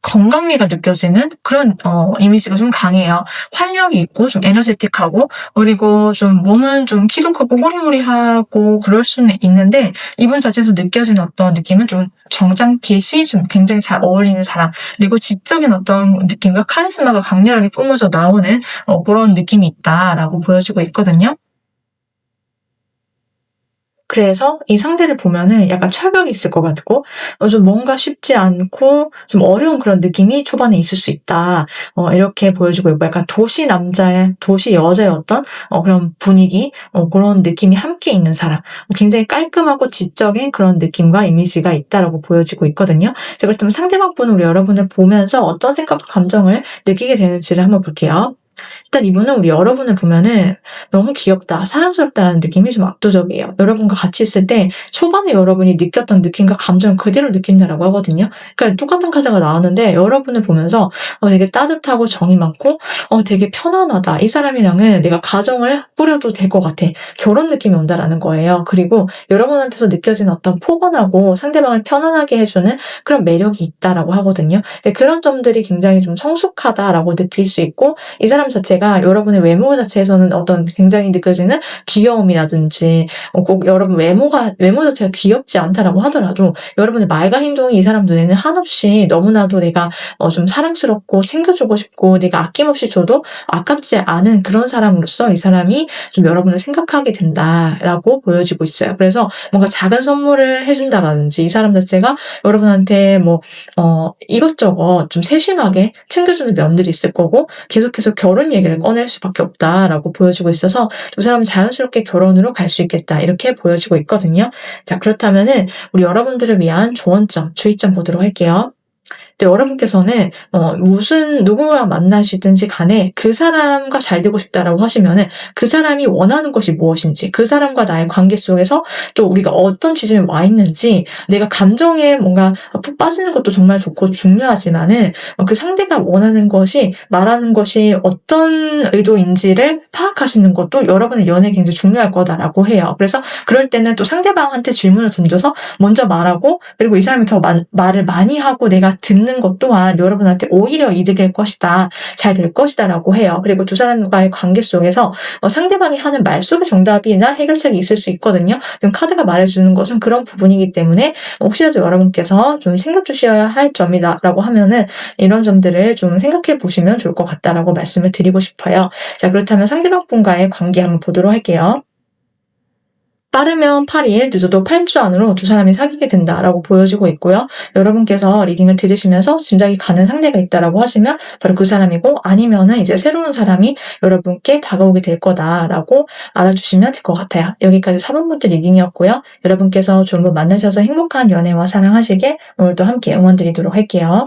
건강미가 느껴지는 그런 이미지가 좀 강해요. 활력이 있고 좀 에너제틱하고 그리고 좀 몸은 좀 키도 크고 호리호리하고 그럴 수는 있는데 이분 자체에서 느껴지는 어떤 느낌은 좀 정장핏이 좀 굉장히 잘 어울리는 사람, 그리고 지적인 어떤 느낌과 카리스마가 강렬하게 뿜어져 나오는 그런 느낌이 있다라고 보여지고 있거든요. 그래서 이 상대를 보면은 약간 철벽이 있을 것 같고 좀 뭔가 쉽지 않고 좀 어려운 그런 느낌이 초반에 있을 수 있다. 이렇게 보여지고 있고 약간 도시 남자의 도시 여자의 어떤 그런 분위기 그런 느낌이 함께 있는 사람. 굉장히 깔끔하고 지적인 그런 느낌과 이미지가 있다라고 보여지고 있거든요. 자, 그렇다면 상대방 분은 우리 여러분을 보면서 어떤 생각과 감정을 느끼게 되는지를 한번 볼게요. 일단 이분은 우리 여러분을 보면은 너무 귀엽다, 사랑스럽다라는 느낌이 좀 압도적이에요. 여러분과 같이 있을 때 초반에 여러분이 느꼈던 느낌과 감정을 그대로 느낀다라고 하거든요. 그러니까 똑같은 카드가 나왔는데 여러분을 보면서 되게 따뜻하고 정이 많고 되게 편안하다. 이 사람이랑은 내가 가정을 꾸려도 될 것 같아. 결혼 느낌이 온다라는 거예요. 그리고 여러분한테서 느껴지는 어떤 포근하고 상대방을 편안하게 해주는 그런 매력이 있다라고 하거든요. 근데 그런 점들이 굉장히 좀 성숙하다라고 느낄 수 있고, 이 사람 자체가 여러분의 외모 자체에서는 어떤 굉장히 느껴지는 귀여움이라든지 꼭 여러분 외모 자체가 귀엽지 않다라고 하더라도 여러분의 말과 행동이 이 사람 눈에는 한없이 너무나도 내가 좀 사랑스럽고 챙겨주고 싶고 내가 아낌없이 줘도 아깝지 않은 그런 사람으로서 이 사람이 좀 여러분을 생각하게 된다라고 보여지고 있어요. 그래서 뭔가 작은 선물을 해준다라든지 이 사람 자체가 여러분한테 뭐 이것저것 좀 세심하게 챙겨주는 면들이 있을 거고, 계속해서 결혼 얘기를 꺼낼 수밖에 없다라고 보여지고 있어서 두 사람은 자연스럽게 결혼으로 갈 수 있겠다 이렇게 보여지고 있거든요. 자, 그렇다면은 우리 여러분들을 위한 조언점, 주의점 보도록 할게요. 근데 여러분께서는 무슨 누구랑 만나시든지 간에 그 사람과 잘 되고 싶다라고 하시면은 그 사람이 원하는 것이 무엇인지, 그 사람과 나의 관계 속에서 또 우리가 어떤 지점에 와 있는지, 내가 감정에 뭔가 푹 빠지는 것도 정말 좋고 중요하지만은 그 상대가 원하는 것이, 말하는 것이 어떤 의도인지를 파악하시는 것도 여러분의 연애에 굉장히 중요할 거다라고 해요. 그래서 그럴 때는 또 상대방한테 질문을 던져서 먼저 말하고, 그리고 이 사람이 더 말을 많이 하고 내가 듣는 것 또한 여러분한테 오히려 이득일 것이다, 잘 될 것이다 라고 해요. 그리고 두 사람과의 관계 속에서 상대방이 하는 말 속에 정답이나 해결책이 있을 수 있거든요. 좀 카드가 말해주는 것은 그런 부분이기 때문에 혹시라도 여러분께서 좀 신경 주셔야 할 점이다라고 하면은 이런 점들을 좀 생각해 보시면 좋을 것 같다라고 말씀을 드리고 싶어요. 자, 그렇다면 상대방 분과의 관계 한번 보도록 할게요. 빠르면 8일, 늦어도 8주 안으로 두 사람이 사귀게 된다라고 보여지고 있고요. 여러분께서 리딩을 들으시면서 짐작이 가는 상대가 있다라고 하시면 바로 그 사람이고, 아니면은 이제 새로운 사람이 여러분께 다가오게 될 거다라고 알아주시면 될 것 같아요. 여기까지 4번부터 리딩이었고요. 여러분께서 좋은 분 만나셔서 행복한 연애와 사랑하시길 오늘도 함께 응원드리도록 할게요.